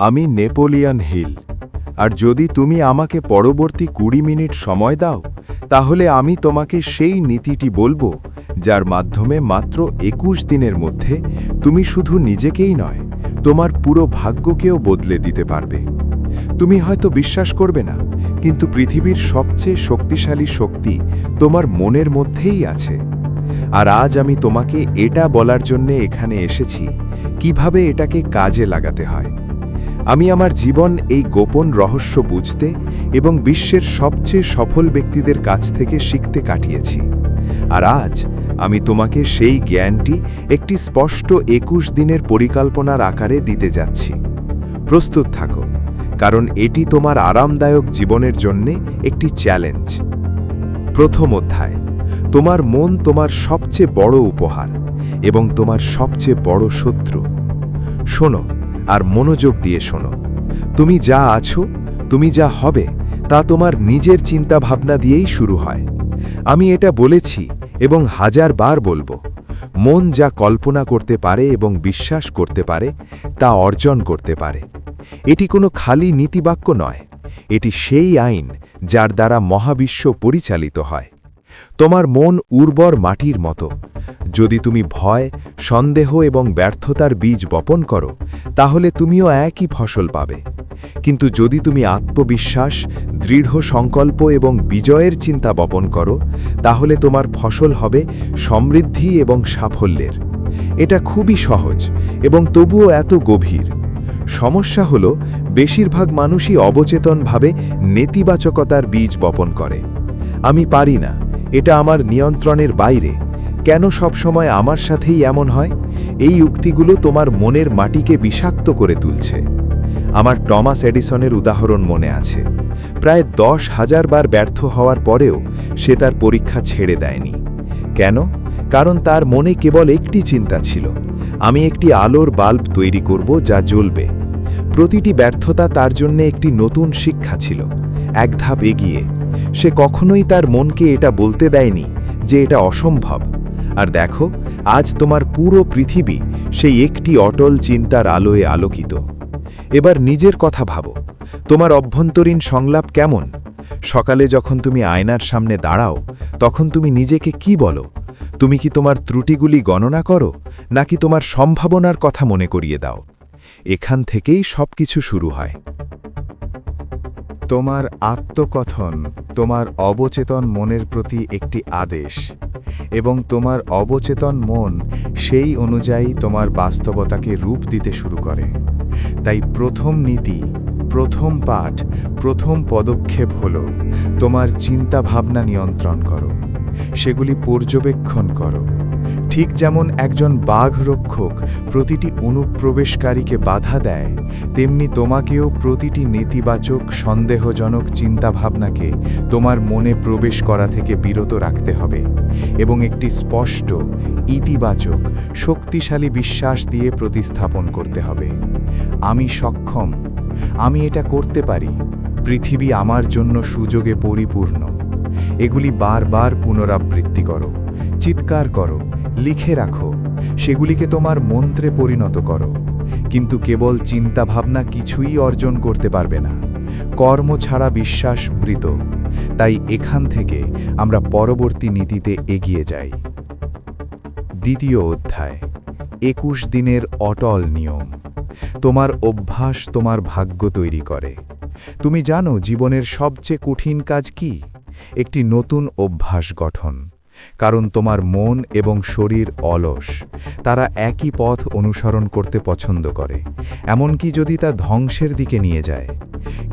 আমি Napoleon hill, আর যদি তুমি আমাকে পরবর্তী ২০ মিনিট সময় দাও তাহলে আমি তোমাকে সেই নীতিটি বলবো যার মাধ্যমে মাত্র ২১ দিনের মধ্যে তুমি শুধু নিজেকেই নয়, তোমার পুরো ভাগ্যকেও বদলে দিতে পারবে। তুমি হয়তো বিশ্বাস করবে না, কিন্তু পৃথিবীর সবচেয়ে শক্তিশালী শক্তি তোমার মনের মধ্যেই আছে। আর আজ আমি তোমাকে এটা বলার জন্য এখানে এসেছি, কিভাবে এটাকে কাজে লাগাতে হয়। আমি আমার জীবন এই গোপন রহস্য বুঝতে এবং বিশ্বের সবচেয়ে সফল ব্যক্তিদের কাছ থেকে শিখতে কাটিয়েছি। আর আজ আমি তোমাকে সেই জ্ঞানটি একটি স্পষ্ট ২১ দিনের পরিকল্পনার আকারে দিতে যাচ্ছি। প্রস্তুত থাকো, কারণ এটি তোমার আরামদায়ক জীবনের জন্য একটি চ্যালেঞ্জ। প্রথম অধ্যায়, তোমার মন তোমার সবচেয়ে বড় উপহার এবং তোমার সবচেয়ে বড় শত্রু। শোনো, আর মনোযোগ দিয়ে শোনো। তুমি যা আছো, তুমি যা হবে, তা তোমার নিজের চিন্তাভাবনা দিয়েই শুরু হয়। আমি এটা বলেছি এবং ১০০০ বার বলবো, মন যা কল্পনা করতে পারে এবং বিশ্বাস করতে পারে তা অর্জন করতে পারে। এটি কোনো খালি নীতিবাক্য নয়, এটি সেই আইন যার দ্বারা মহাবিশ্ব পরিচালিত হয়। তোমার মন উর্বর মাটির মতো। যদি তুমি ভয়, সন্দেহ এবং ব্যর্থতার বীজ বপন করো, তাহলে তুমিও একই ফসল পাবে। কিন্তু যদি তুমি আত্মবিশ্বাস, দৃঢ় সংকল্প এবং বিজয়ের চিন্তা বপন করো, তাহলে তোমার ফসল হবে সমৃদ্ধি এবং সাফল্যের। এটা খুবই সহজ এবং তবুও এত গভীর। সমস্যা হলো, বেশিরভাগ মানুষই অবচেতনভাবে নেতিবাচকতার বীজ বপন করে। আমি পারি না, এটা আমার নিয়ন্ত্রণের বাইরে, কেন সবসময় আমার সাথেই এমন হয়? এই উক্তিগুলো তোমার মনের মাটিকে বিষাক্ত করে তুলছে। আমার টমাস এডিসনের উদাহরণ মনে আছে। প্রায় ১০,০০০ বার ব্যর্থ হওয়ার পরেও সে তার পরীক্ষা ছেড়ে দেয়নি। কেন? কারণ তার মনে কেবল একটি চিন্তা ছিল, আমি একটি আলোর বাল্ব তৈরি করব যা জ্বলবে। প্রতিটি ব্যর্থতা তার জন্য একটি নতুন শিক্ষা ছিল, এক ধাপ এগিয়ে। সে কখনোই তার মনকে এটা বলতে দেয়নি যে এটা অসম্ভব। আর দেখো, আজ তোমার পুরো পৃথিবী সেই একটি অটল চিন্তার আলোয় আলোকিত। এবার নিজের কথা ভাবো, তোমার অভ্যন্তরীণ সংলাপ কেমন? সকালে যখন তুমি আয়নার সামনে দাঁড়াও, তখন তুমি নিজেকে কি বলো? তুমি কি তোমার ত্রুটিগুলি গণনা করো, নাকি তোমার সম্ভাবনার কথা মনে করিয়ে দাও? এখান থেকেই সবকিছু শুরু হয়। তোমার আত্মকথন তোমার অবচেতন মনের প্রতি একটি আদেশ, এবং তোমার অবচেতন মন সেই অনুযায়ী তোমার বাস্তবতাকে রূপ দিতে শুরু করে। তাই প্রথম নীতি, প্রথম পাঠ, প্রথম পদক্ষেপ হল তোমার চিন্তাভাবনা নিয়ন্ত্রণ করো, সেগুলি পর্যবেক্ষণ করো। ঠিক যেমন একজন বাঘরক্ষক প্রতিটি অনুপ্রবেশকারীকে বাধা দেয়, তেমনি তোমাকেও প্রতিটি নেতিবাচক, সন্দেহজনক চিন্তাভাবনাকে তোমার মনে প্রবেশ করা থেকে বিরত রাখতে হবে এবং একটি স্পষ্ট, ইতিবাচক, শক্তিশালী বিশ্বাস দিয়ে প্রতিস্থাপন করতে হবে। আমি সক্ষম, আমি এটা করতে পারি, পৃথিবী আমার জন্য সুযোগে পরিপূর্ণ। এগুলি বারবার পুনরাবৃত্তি করো, চিৎকার করো, লিখে রাখো, সেগুলিকে তোমার মন্ত্রে পরিণত করো। কিন্তু কেবল চিন্তাভাবনা কিছুই অর্জন করতে পারবে না। কর্ম ছাড়া বিশ্বাস মৃত। তাই এখান থেকে আমরা পরবর্তী নীতিতে এগিয়ে যাই। দ্বিতীয় অধ্যায়, ২১ দিনের অটল নিয়ম। তোমার অভ্যাস তোমার ভাগ্য তৈরি করে। তুমি জানো জীবনের সবচেয়ে কঠিন কাজ কি? একটি নতুন অভ্যাস গঠন। কারণ তোমার মন এবং শরীর অলস, তারা একই পথ অনুসরণ করতে পছন্দ করে, এমনকি যদি তা ধ্বংসের দিকে নিয়ে যায়।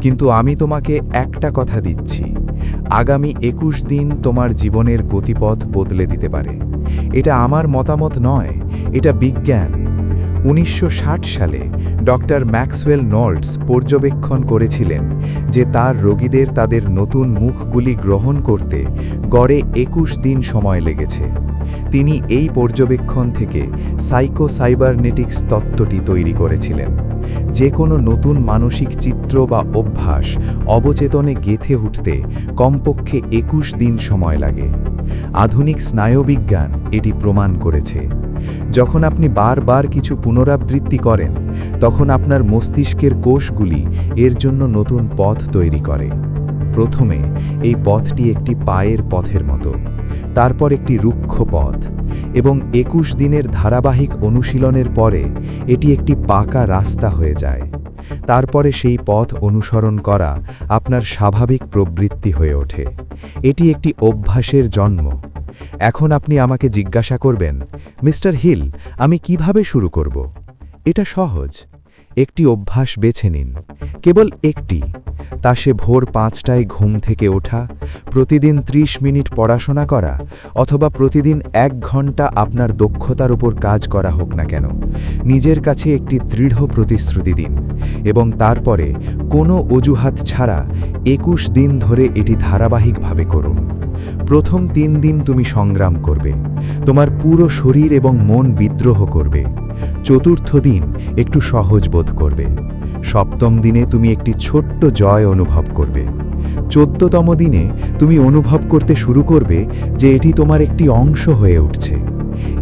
কিন্তু আমি তোমাকে একটা কথা দিচ্ছি, আগামী ২১ দিন তোমার জীবনের গতিপথ বদলে দিতে পারে। এটা আমার মতামত নয়, এটা বিজ্ঞান। ১৯৬০ সালে ডক্টর ম্যাক্সওয়েল নল্টস পর্যবেক্ষণ করেছিলেন যে তার রোগীদের তাদের নতুন মুখগুলি গ্রহণ করতে গড়ে ২১ দিন সময় লেগেছে। তিনি এই পর্যবেক্ষণ থেকে সাইকোসাইবারনেটিক্স তত্ত্বটি তৈরি করেছিলেন। যে কোনো নতুন মানসিক চিত্র বা অভ্যাস অবচেতনে গেঁথে উঠতে কমপক্ষে ২১ দিন সময় লাগে। আধুনিক স্নায়ুবিজ্ঞান এটি প্রমাণ করেছে। যখন আপনি বারবার কিছু পুনরাবৃত্তি করেন তখন আপনার মস্তিষ্কের কোষগুলি এর জন্য নতুন পথ তৈরি করে। প্রথমে এই পথটি একটি পায়ের পথের মতো, তারপর একটি রুক্ষ পথ, এবং 21 দিনের ধারাবাহিক অনুশীলনের পরে এটি একটি পাকা রাস্তা হয়ে যায়। তারপরে সেই পথ অনুসরণ করা আপনার স্বাভাবিক প্রবৃত্তি হয়ে ওঠে। এটি একটি অভ্যাসের জন্ম। এখন আপনি আমাকে জিজ্ঞাসা করবেন, মিস্টার হিল, আমি কিভাবে শুরু করব? এটা সহজ। একটি অভ্যাস বেছে নিন, কেবল একটি। তা সে ভোর 5টায় ঘুম থেকে ওঠা, প্রতিদিন 30 মিনিট পড়াশোনা করা, অথবা প্রতিদিন 1 ঘন্টা আপনার দক্ষতার উপর কাজ করা হোক না কেন। নিজের কাছে একটি দৃঢ় প্রতিশ্রুতি দিন এবং তারপরে কোনো অজুহাত ছাড়া 21 দিন ধরে এটি ধারাবাহিকভাবে করুন। প্রথম 3 দিন তুমি সংগ্রাম করবে, তোমার পুরো শরীর এবং মন বিদ্রোহ করবে। চতুর্থ দিন একটু সহজ বোধ করবে। সপ্তম দিনে তুমি একটি ছোট্ট জয় অনুভব করবে। 14তম দিনে তুমি অনুভব করতে শুরু করবে যে এটি তোমার একটি অংশ হয়ে উঠছে।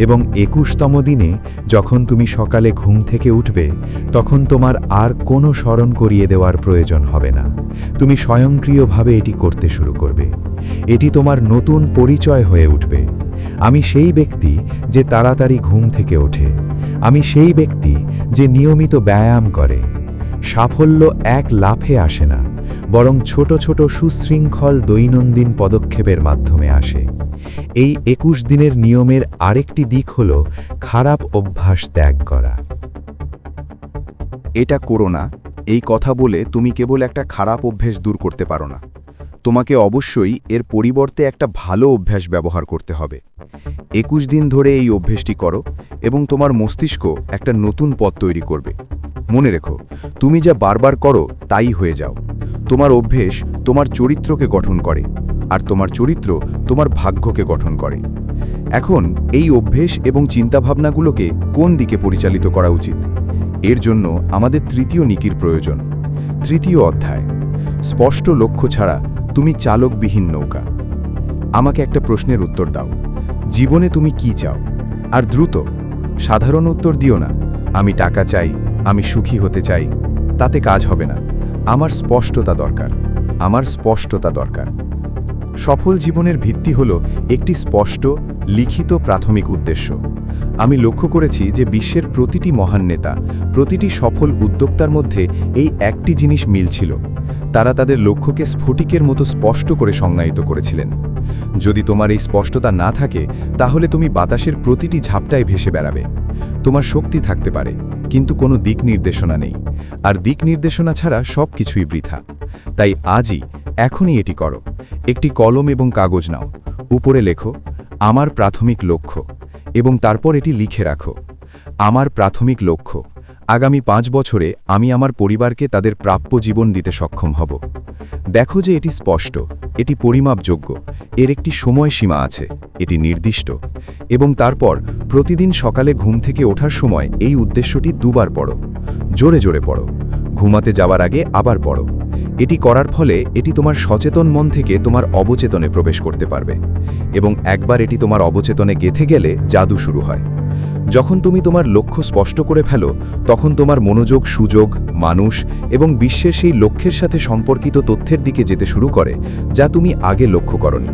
এবং 21তম দিনে যখন তুমি সকালে ঘুম থেকে উঠবে, তখন তোমার আর কোনো স্মরণ করিয়ে দেওয়ার প্রয়োজন হবে না। তুমি স্বয়ংক্রিয়ভাবে এটি করতে শুরু করবে। এটি তোমার নতুন পরিচয় হয়ে উঠবে। আমি সেই ব্যক্তি যে তাড়াতাড়ি ঘুম থেকে ওঠে। আমি সেই ব্যক্তি যে নিয়মিত ব্যায়াম করে। সাফল্য এক লাফে আসে না, বরং ছোট ছোট সুশৃঙ্খল দৈনন্দিন পদক্ষেপের মাধ্যমে আসে। এই 21 দিনের নিয়মের আরেকটি দিক হল খারাপ অভ্যাস ত্যাগ করা। এটা করো না, এই কথা বলে তুমি কেবল একটা খারাপ অভ্যাস দূর করতে পারো না। তোমাকে অবশ্যই এর পরিবর্তে একটা ভালো অভ্যাস ব্যবহার করতে হবে। 21 দিন ধরে এই অভ্যাসটি করো এবং তোমার মস্তিষ্ক একটা নতুন পথ তৈরি করবে। মনে রেখো, তুমি যা বারবার করো তাই হয়ে যাও। তোমার অভ্যাস তোমার চরিত্রকে গঠন করে, আর তোমার চরিত্র তোমার ভাগ্যকে গঠন করে। এখন এই অভ্যাস এবং চিন্তাভাবনাগুলোকে কোন দিকে পরিচালিত করা উচিত? এর জন্য আমাদের তৃতীয় নীতির প্রয়োজন। তৃতীয় অধ্যায়, স্পষ্ট লক্ষ্য ছাড়া তুমি চালকবিহীন নৌকা। আমাকে একটা প্রশ্নের উত্তর দাও, জীবনে তুমি কি চাও? আর দ্রুত। সাধারণ উত্তর দিও না, আমি টাকা চাই, আমি সুখী হতে চাই। তাতে কাজ হবে না। আমার স্পষ্টতা দরকার। আমার স্পষ্টতা দরকার। সফল জীবনের ভিত্তি হলো একটি স্পষ্ট, লিখিত প্রাথমিক উদ্দেশ্য। আমি লক্ষ্য করেছি যে বিশ্বের প্রতিটি মহান নেতা, প্রতিটি সফল উদ্যোক্তার মধ্যে এই একটি জিনিস মিল ছিল। তারা তাদের লক্ষ্যকে স্ফটিকের মতো স্পষ্ট করে সংজ্ঞায়িত করেছিলেন। যদি তোমার এই স্পষ্টতা না থাকে, তাহলে তুমি বাতাসের প্রতিটি ঝাপটায় ভেসে বেড়াবে। তোমার শক্তি থাকতে পারে, কিন্তু কোনো দিক নির্দেশনা নেই। আর দিক নির্দেশনা ছাড়া সব কিছুই বৃথা। তাই আজই, এখনই এটি করো। একটি কলম এবং কাগজ নাও। উপরে লেখো, আমার প্রাথমিক লক্ষ্য, এবং তারপর এটি লিখে রাখো। আমার প্রাথমিক লক্ষ্য, আগামী 5 বছরে আমি আমার পরিবারকে তাদের প্রাপ্য জীবন দিতে সক্ষম হব। দেখো যে এটি স্পষ্ট, এটি পরিমাপযোগ্য, এর একটি সময়সীমা আছে, এটি নির্দিষ্ট। এবং তারপর প্রতিদিন সকালে ঘুম থেকে ওঠার সময় এই উদ্দেশ্যটি 2 বার পড়ো। জোরে জোরে পড়ো। ঘুমাতে যাওয়ার আগে আবার পড়ো। এটি করার ফলে এটি তোমার সচেতন মন থেকে তোমার অবচেতনে প্রবেশ করতে পারবে। এবং একবার এটি তোমার অবচেতনে গেঁথে গেলে জাদু শুরু হয়। যখন তুমি তোমার লক্ষ্য স্পষ্ট করে ফেলো, তখন তোমার মনোযোগ সুযোগ, মানুষ এবং বিশ্বের সেই লক্ষ্যের সাথে সম্পর্কিত তথ্যের দিকে যেতে শুরু করে, যা তুমি আগে লক্ষ্য করনি।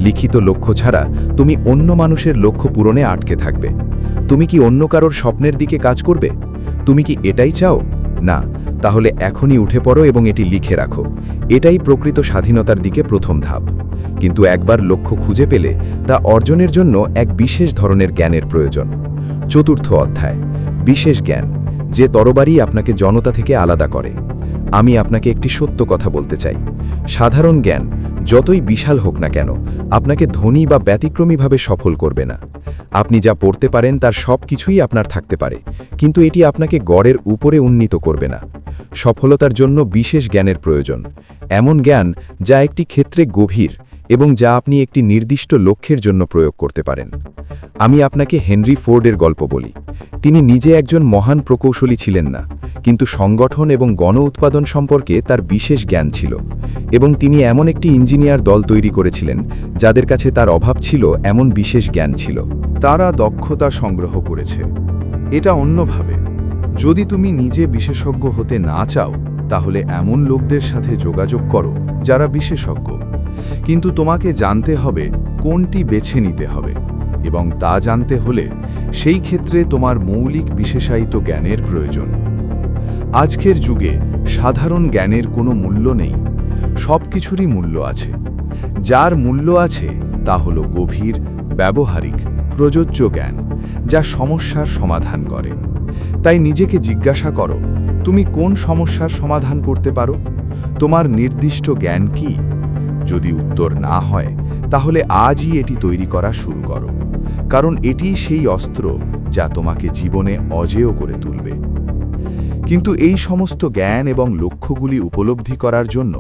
লিখিত লক্ষ্য ছাড়া তুমি অন্য মানুষের লক্ষ্য পূরণে আটকে থাকবে। তুমি কি অন্য কারোর স্বপ্নের দিকে কাজ করবে? তুমি কি এটাই চাও? না, তাহলে এখনই উঠে পড়ো এবং এটি লিখে রাখো। এটাই প্রকৃত স্বাধীনতার দিকে প্রথম ধাপ। কিন্তু একবার লক্ষ্য খুঁজে পেলে তা অর্জনের জন্য এক বিশেষ ধরনের জ্ঞানের প্রয়োজন। চতুর্থ অধ্যায়, বিশেষ জ্ঞান, যে তরবারি আপনাকে জনতা থেকে আলাদা করে। আমি আপনাকে একটি সত্য কথা বলতে চাই। সাধারণ জ্ঞান, যতই বিশাল হোক না কেন, আপনাকে ধনী বা ব্যতিক্রমীভাবে সফল করবে না। আপনি যা পড়তে পারেন তার সব কিছুই আপনার থাকতে পারে, কিন্তু এটি আপনাকে গড়ের উপরে উন্নীত করবে না। সফলতার জন্য বিশেষ জ্ঞানের প্রয়োজন। এমন জ্ঞান যা একটি ক্ষেত্রে গভীর এবং যা আপনি একটি নির্দিষ্ট লক্ষ্যের জন্য প্রয়োগ করতে পারেন। আমি আপনাকে হেনরি ফোর্ডের গল্প বলি। তিনি নিজে একজন মহান প্রকৌশলী ছিলেন না, কিন্তু সংগঠন এবং গণ উৎপাদন সম্পর্কে তার বিশেষ জ্ঞান ছিল, এবং তিনি এমন একটি ইঞ্জিনিয়ার দল তৈরি করেছিলেন যাদের কাছে তার অভাব ছিল এমন বিশেষ জ্ঞান ছিল। তারা দক্ষতা সংগ্রহ করেছে। এটা অন্যভাবে, যদি তুমি নিজে বিশেষজ্ঞ হতে না চাও তাহলে এমন লোকদের সাথে যোগাযোগ করো যারা বিশেষজ্ঞ, কিন্তু তোমাকে জানতে হবে কোনটি বেছে নিতে হবে, এবং তা জানতে হলে সেই ক্ষেত্রে তোমার মৌলিক বিশেষায়িত জ্ঞানের প্রয়োজন। আজকের যুগে সাধারণ জ্ঞানের কোনো মূল্য নেই, সব কিছুরই মূল্য আছে। যার মূল্য আছে তা হলো গভীর, ব্যবহারিক, প্রযোজ্য জ্ঞান, যা সমস্যার সমাধান করে। তাই নিজেকে জিজ্ঞাসা করো, তুমি কোন সমস্যার সমাধান করতে পারো? তোমার নির্দিষ্ট জ্ঞান কি? যদি উত্তর না হয়, তাহলে আজই এটি তৈরি করা শুরু করো, কারণ এটিই সেই অস্ত্র যা তোমাকে জীবনে অজেয় করে তুলবে। কিন্তু এই সমস্ত জ্ঞান এবং লক্ষ্যগুলি উপলব্ধি করার জন্য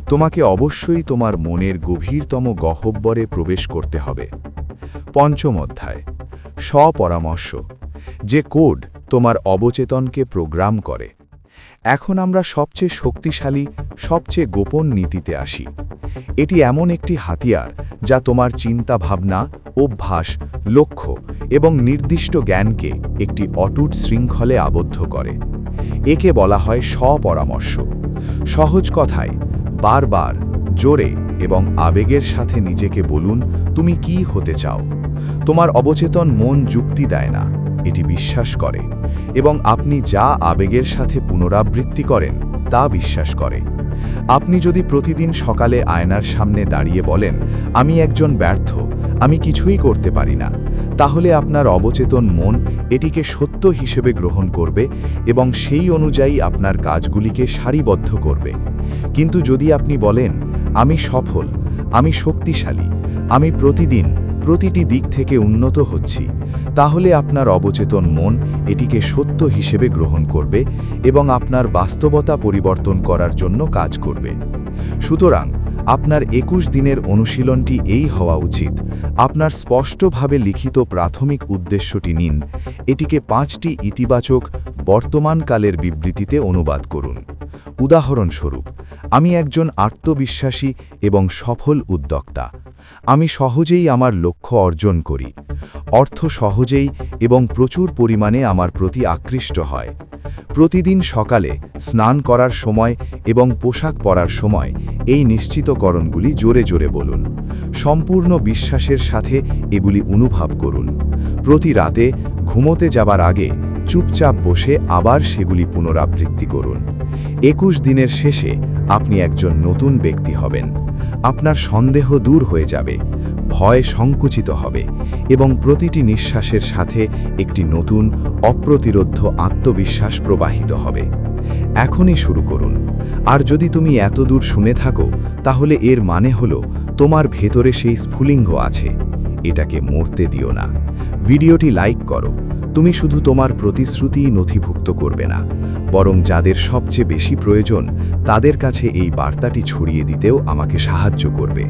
তোমাকে অবশ্যই তোমার মনের গভীরতম গহ্বরে প্রবেশ করতে হবে। পঞ্চম অধ্যায়, স্বপরামর্শ, যে কোড তোমার অবচেতনকে প্রোগ্রাম করে। এখন আমরা সবচেয়ে শক্তিশালী, সবচেয়ে গোপন নীতিতে আসি। এটি এমন একটি হাতিয়ার যা তোমার চিন্তা ভাবনা, অভ্যাস, লক্ষ্য এবং নির্দিষ্ট জ্ঞানকে একটি অটুট শৃঙ্খলে আবদ্ধ করে। একে বলা হয় স্বপরামর্শ। সহজ কথায়, বারবার, জোরে এবং আবেগের সাথে নিজেকে বলুন তুমি কি হতে চাও। তোমার অবচেতন মন যুক্তি দেয় না, এটি বিশ্বাস করে, এবং আপনি যা আবেগের সাথে পুনরাবৃত্তি করেন তা বিশ্বাস করে। আপনি যদি প্রতিদিন সকালে আয়নার সামনে দাঁড়িয়ে বলেন আমি একজন ব্যর্থ, আমি কিছুই করতে পারি না, তাহলে আপনার অবচেতন মন এটিকে সত্য হিসেবে গ্রহণ করবে এবং সেই অনুযায়ী আপনার কাজগুলিকে সারিবদ্ধ করবে। কিন্তু যদি আপনি বলেন আমি সফল, আমি শক্তিশালী, আমি প্রতিদিন প্রতিটি দিক থেকে উন্নত হচ্ছি, তাহলে আপনার অবচেতন মন এটিকে সত্য হিসেবে গ্রহণ করবে এবং আপনার বাস্তবতা পরিবর্তন করার জন্য কাজ করবে। সুতরাং আপনার 21 দিনের অনুশীলনটি এই হওয়া উচিত। আপনার স্পষ্টভাবে লিখিত প্রাথমিক উদ্দেশ্যটি নিন, এটিকে 5টি ইতিবাচক বর্তমানকালের বিবৃতিতে অনুবাদ করুন। উদাহরণস্বরূপ, আমি একজন আত্মবিশ্বাসী এবং সফল উদ্যোক্তা। আমি সহজেই আমার লক্ষ্য অর্জন করি। অর্থ সহজেই এবং প্রচুর পরিমাণে আমার প্রতি আকৃষ্ট হয়। প্রতিদিন সকালে স্নান করার সময় এবং পোশাক পরার সময় এই নিশ্চিতকরণগুলি জোরে জোরে বলুন। সম্পূর্ণ বিশ্বাসের সাথে এগুলি অনুভব করুন। প্রতি রাতে ঘুমোতে যাবার আগে চুপচাপ বসে আবার সেগুলি পুনরাবৃত্তি করুন। 21 দিনের শেষে আপনি একজন নতুন ব্যক্তি হবেন। আপনার সন্দেহ দূর হয়ে যাবে, ভয় সংকুচিত হবে এবং প্রতিটি নিঃশ্বাসের সাথে একটি নতুন, অপ্রতিরোধ্য আত্মবিশ্বাস প্রবাহিত হবে। এখনই শুরু করুন। আর যদি তুমি এতদূর শুনে থাকো, তাহলে এর মানে হলো তোমার ভেতরে সেই স্ফুলিঙ্গ আছে। এটাকে মরতে দিও না। ভিডিওটি লাইক করো। তুমি শুধু তোমার প্রতিশ্রুতিই নথিভুক্ত করবে না, বরং যাদের সবচেয়ে বেশি প্রয়োজন তাদের কাছে এই বার্তাটি ছড়িয়ে দিতেও আমাকে সাহায্য করবে।